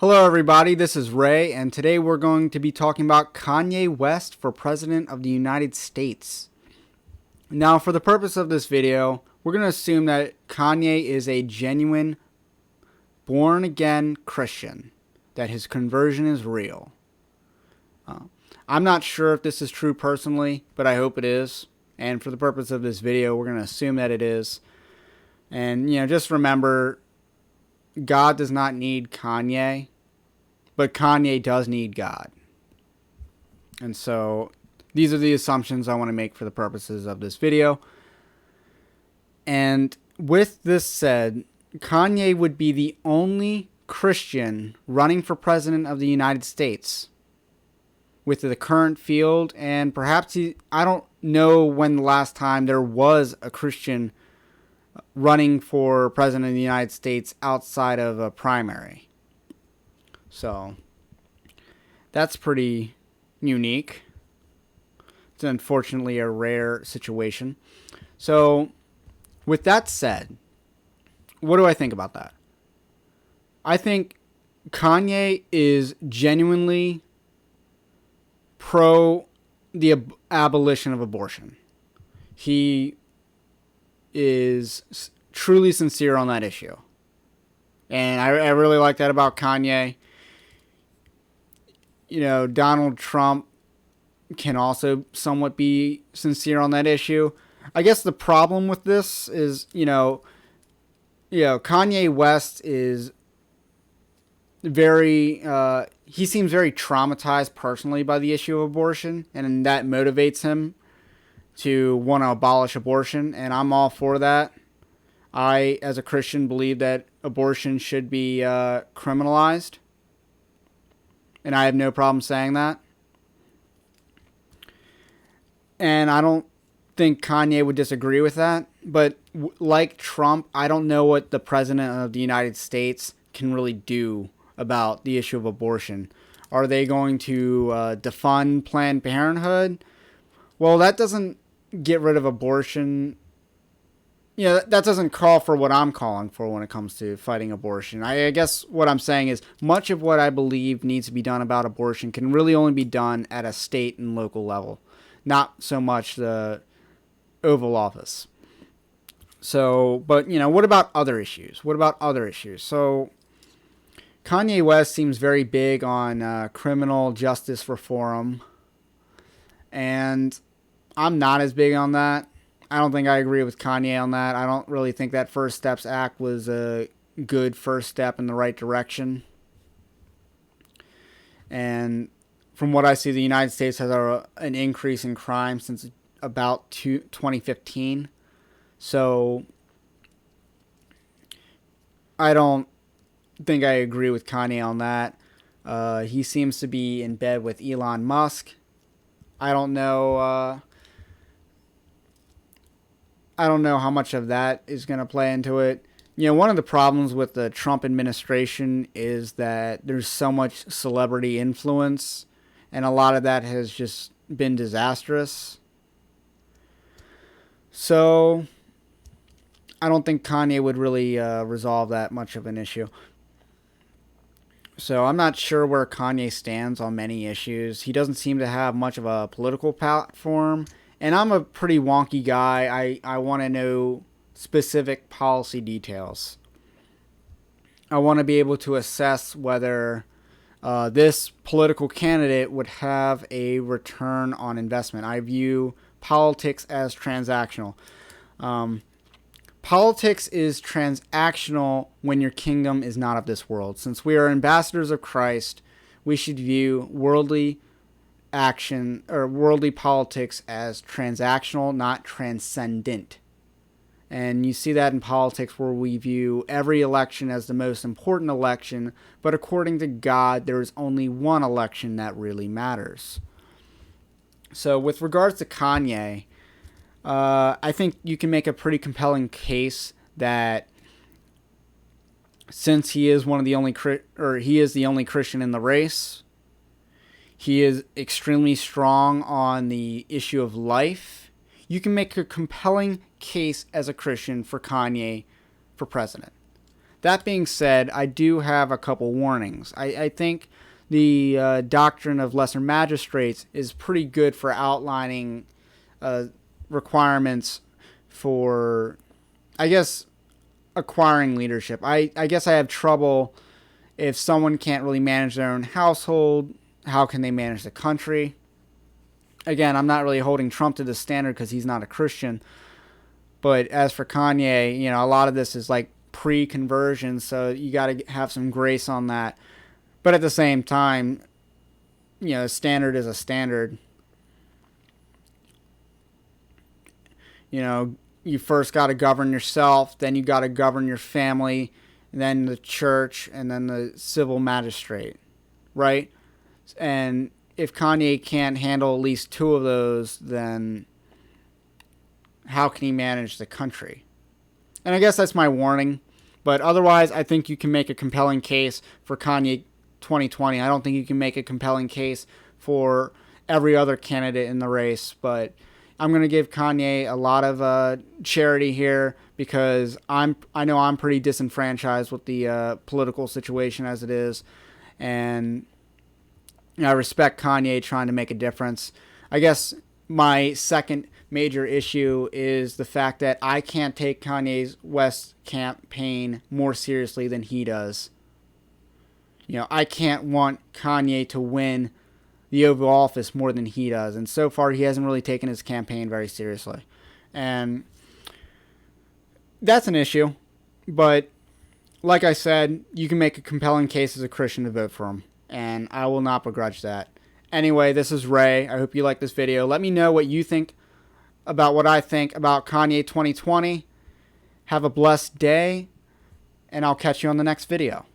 Hello, everybody. This is Ray, and today we're going to be talking about Kanye West for President of the United States. Now, for the purpose of this video, we're going to assume that Kanye is a genuine, born-again Christian, that his conversion is real. I'm not sure if this is true personally, but I hope it is. And for the purpose of this video, we're going to assume that it is. And, just remember, God does not need Kanye, but Kanye does need God. And so these are the assumptions I want to make for the purposes of this video. And with this said, Kanye would be the only Christian running for president of the United States with the current field. And perhaps I don't know when the last time there was a Christian running for president of the United States outside of a primary. So that's pretty unique. It's unfortunately a rare situation. So with that said, what do I think about that? I think Kanye is genuinely pro the abolition of abortion. He is truly sincere on that issue. And I really like that about Kanye. Donald Trump can also somewhat be sincere on that issue. I guess the problem with this is, Kanye West is very, he seems very traumatized personally by the issue of abortion, and that motivates him to want to abolish abortion, and I'm all for that. I, as a Christian, believe that abortion should be criminalized, and I have no problem saying that. And I don't think Kanye would disagree with that, but like Trump, I don't know what the President of the United States can really do about the issue of abortion. Are they going to defund Planned Parenthood? Well, that doesn't get rid of abortion. That doesn't call for what I'm calling for when it comes to fighting abortion. I guess what I'm saying is much of what I believe needs to be done about abortion can really only be done at a state and local level, not so much the Oval Office. So, but, what about other issues? So, Kanye West seems very big on criminal justice reform, and I'm not as big on that. I don't think I agree with Kanye on that. I don't really think that First Steps Act was a good first step in the right direction. And from what I see, the United States has an increase in crime since about 2015. So I don't think I agree with Kanye on that. He seems to be in bed with Elon Musk. I don't know how much of that is going to play into it. One of the problems with the Trump administration is that there's so much celebrity influence, and a lot of that has just been disastrous. So I don't think Kanye would really resolve that much of an issue. So I'm not sure where Kanye stands on many issues. He doesn't seem to have much of a political platform. And I'm a pretty wonky guy. I want to know specific policy details. I want to be able to assess whether this political candidate would have a return on investment. I view politics as transactional. Politics is transactional when your kingdom is not of this world. Since we are ambassadors of Christ, we should view worldly action or worldly politics as transactional, not transcendent. And you see that in politics, where we view every election as the most important election, but according to God, there is only one election that really matters. So with regards to Kanye, I think you can make a pretty compelling case that since he is the only Christian in the race, he is extremely strong on the issue of life. You can make a compelling case as a Christian for Kanye for president. That being said, I do have a couple warnings. I think the doctrine of lesser magistrates is pretty good for outlining requirements for, I guess, acquiring leadership. I guess I have trouble if someone can't really manage their own household. How can they manage the country? Again, I'm not really holding Trump to this standard because he's not a Christian. But as for Kanye, a lot of this is like pre-conversion, so you got to have some grace on that. But at the same time, a standard is a standard. You first got to govern yourself, then you got to govern your family, and then the church, and then the civil magistrate, right? And if Kanye can't handle at least two of those, then how can he manage the country? And I guess that's my warning. But otherwise, I think you can make a compelling case for Kanye 2020. I don't think you can make a compelling case for every other candidate in the race. But I'm going to give Kanye a lot of charity here because I know I'm pretty disenfranchised with the political situation as it is. And I respect Kanye trying to make a difference. I guess my second major issue is the fact that I can't take Kanye West's campaign more seriously than he does. I can't want Kanye to win the Oval Office more than he does. And so far, he hasn't really taken his campaign very seriously. And that's an issue. But like I said, you can make a compelling case as a Christian to vote for him. And I will not begrudge that. Anyway, this is Ray. I hope you like this video. Let me know what you think about what I think about Kanye 2020. Have a blessed day, and I'll catch you on the next video.